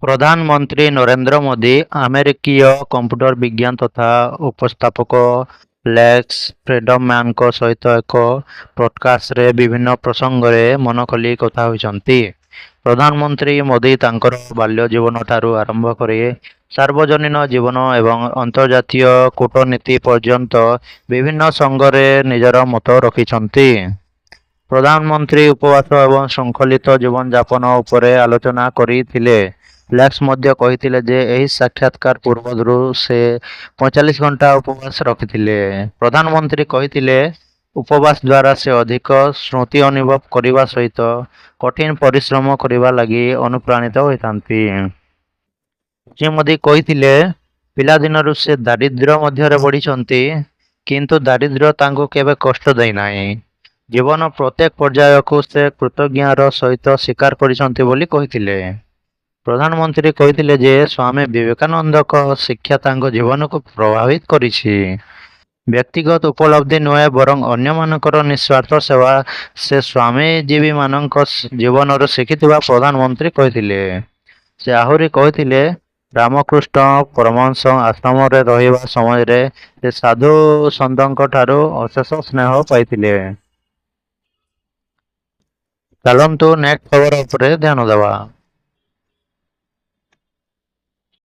ପ୍ରଧାନମନ୍ତ୍ରୀ ନରେନ୍ଦ୍ର ମୋଦି ଆମେରିକୀୟ କମ୍ପ୍ୟୁଟର ବିଜ୍ଞାନ ତଥା ଉପସ୍ଥାପକ ଲେକ୍ସ ଫ୍ରିଡମ୍ୟାନଙ୍କ ସହିତ ଏକ ପଡକାଷ୍ଟରେ ବିଭିନ୍ନ ପ୍ରସଙ୍ଗରେ ମନ ଖୋଲି କଥା ହୋଇଛନ୍ତି। ପ୍ରଧାନମନ୍ତ୍ରୀ ମୋଦି ତାଙ୍କର ବାଲ୍ୟ ଜୀବନଠାରୁ ଆରମ୍ଭ କରି ସାର୍ବଜନୀନ ଜୀବନ ଏବଂ ଅନ୍ତର୍ଜାତୀୟ କୂଟନୀତି ପର୍ଯ୍ୟନ୍ତ ବିଭିନ୍ନ ସଙ୍ଗରେ ନିଜର ମତ ରଖିଛନ୍ତି। ପ୍ରଧାନମନ୍ତ୍ରୀ ଉପବାସ ଏବଂ ଶୃଙ୍ଖଳିତ ଜୀବନଯାପନ ଉପରେ ଆଲୋଚନା କରିଥିଲେ। ଲେକ୍ସ ମଧ୍ୟ କହିଥିଲେ ଯେ ଏହି ସାକ୍ଷାତକାର ପୂର୍ବରୁ ସେ 45 ଘଣ୍ଟା ଉପବାସ ରଖିଥିଲେ। ପ୍ରଧାନମନ୍ତ୍ରୀ କହିଥିଲେ, ଉପବାସ ଦ୍ୱାରା ସେ ଅଧିକ ସ୍ମୃତି ଅନୁଭବ କରିବା ସହିତ କଠିନ ପରିଶ୍ରମ କରିବା ଲାଗି ଅନୁପ୍ରାଣିତ ହୋଇଥାନ୍ତି। ଶ୍ରୀ ମୋଦି କହିଥିଲେ, ପିଲାଦିନରୁ ସେ ଦାରିଦ୍ର୍ୟ ମଧ୍ୟରେ ବଢ଼ିଛନ୍ତି, କିନ୍ତୁ ଦାରିଦ୍ର୍ୟ ତାଙ୍କୁ କେବେ କଷ୍ଟ ଦେଇନାହିଁ। ଜୀବନ ପ୍ରତ୍ୟେକ ପର୍ଯ୍ୟାୟକୁ ସେ କୃତଜ୍ଞତାର ସହିତ ସ୍ୱୀକାର କରିଛନ୍ତି ବୋଲି କହିଥିଲେ। ପ୍ରଧାନମନ୍ତ୍ରୀ କହିଥିଲେ ଯେ ସ୍ୱାମୀ ବିବେକାନନ୍ଦଙ୍କ ଶିକ୍ଷା ତାଙ୍କ ଜୀବନକୁ ପ୍ରଭାବିତ କରିଛି। ବ୍ୟକ୍ତିଗତ ଉପଲବ୍ଧି ନୁହେଁ ବରଂ ଅନ୍ୟମାନଙ୍କର ନିଃସ୍ୱାର୍ଥ ସେବା ସେ ସ୍ୱାମୀଜୀବୀମାନଙ୍କ ଜୀବନରୁ ଶିଖିଥିବା ପ୍ରଧାନମନ୍ତ୍ରୀ କହିଥିଲେ। ସେ ଆହୁରି କହିଥିଲେ, ରାମକୃଷ୍ଣ ପରମହଂସ ଆଶ୍ରମରେ ରହିବା ସମୟରେ ସେ ସାଧୁ ସନ୍ଥଙ୍କଠାରୁ ଅଶେଷ ସ୍ନେହ ପାଇଥିଲେ। ଚାଲନ୍ତୁ ନେକ୍ସଟ ଖବର ଉପରେ ଧ୍ୟାନ ଦେବା।